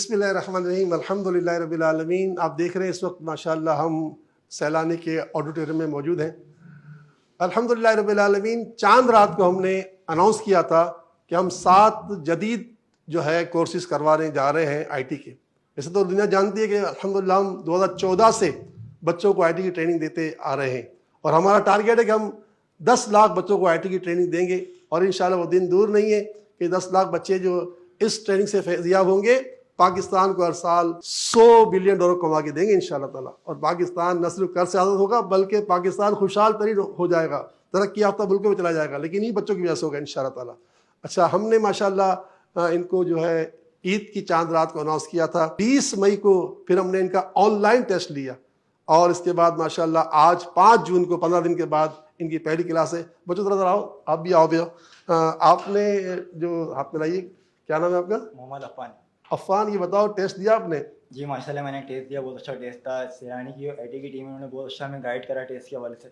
बिस्मिल्लाहिर्रहमानिर्रहीम अल्हम्दुलिल्लाहि रब्बिल आलमीन। आप देख रहे हैं इस वक्त माशाअल्लाह हम सैलानी के ऑडिटोरियम में मौजूद हैं। अल्हम्दुलिल्लाहि रब्बिल आलमीन, चांद रात को हमने अनाउंस किया था कि हम 7 जदीद जो है कोर्सेज करवाने जा रहे हैं आईटी के। वैसे तो दुनिया जानती है कि अल्हम्दुलिल्लाह हम 2014 से बच्चों को आईटी की ट्रेनिंग देते आ रहे हैं और हमारा टारगेट है कि हम 10 लाख बच्चों को आईटी की ट्रेनिंग देंगे और इंशाल्लाह वो दिन दूर नहीं है कि 10 लाख बच्चे जो इस ट्रेनिंग से फैज़याब होंगे, पाकिस्तान को हर साल $100 बिलियन कमा के देंगे इंशाल्लाह ताला। और पाकिस्तान न सिर्फ कर्ज से आज़ाद होगा बल्कि पाकिस्तान खुशहाल तरीन हो जाएगा, तरक्की याफ्ता मुल्क में चला जाएगा, लेकिन इन्हीं बच्चों की वजह से होगा इंशाल्लाह ताला। अच्छा, हमने माशाल्लाह इनको जो है ईद की चांद रात को अनाउंस किया था। 20 मई को फिर हमने इनका ऑनलाइन टेस्ट लिया और इसके बाद माशाल्लाह आज 5 जून को 15 दिन के बाद इनकी पहली क्लास है। बच्चों थोड़ा आओ, आप भी आओ भैया। आपने जो हाथ मिलाइए, क्या नाम है आपका? मोहम्मद अफ़ान। अफ़ान, ये बताओ टेस्ट दिया आपने? जी माशाल्लाह मैंने टेस्ट दिया, बहुत अच्छा टेस्ट था। सैलानी की आईटी की टीम उन्होंने बहुत अच्छा हमें गाइड करा टेस्ट के हवाले से,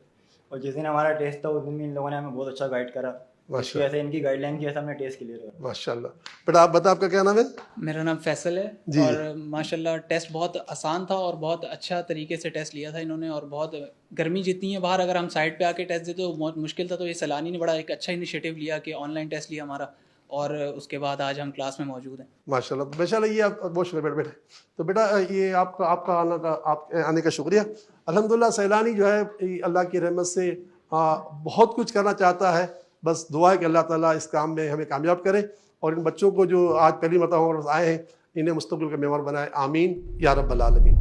और जिस दिन हमारा टेस्ट था उस दिन भी इन लोगों ने हमें बहुत अच्छा गाइड करा। इसकी वजह से इनकी गाइडलाइन की वजह से हमने टेस्ट क्लियर किया माशाल्लाह। बेटा आप बता, आपका क्या नाम है? मेरा नाम फैसल है जी। और माशाल्लाह टेस्ट बहुत आसान था और बहुत अच्छा तरीके से टेस्ट लिया था इन्होंने। और बहुत गर्मी जितनी है बाहर, अगर हम साइड पे आके टेस्ट देते तो बहुत मुश्किल था, तो ये सैलानी ने बड़ा एक अच्छा इनिशिएटिव लिया कि ऑनलाइन टेस्ट लिया हमारा, और उसके बाद आज हम क्लास में मौजूद हैं माशाल्लाह। बेशा ये आप बहुत शुक्रिया बेटे। तो बेटा ये आपका आने का शुक्रिया। अल्हम्दुलिल्लाह सैलानी जो है अल्लाह की रहमत से बहुत कुछ करना चाहता है, बस दुआ है कि अल्लाह ताला इस काम में हमें कामयाब करे और इन बच्चों को जो आज पहली मरतबा हमारे पास आए हैं इन्हें मुस्तक़बिल का मेहमान बनाए। आमीन या रब्बल आलमीन।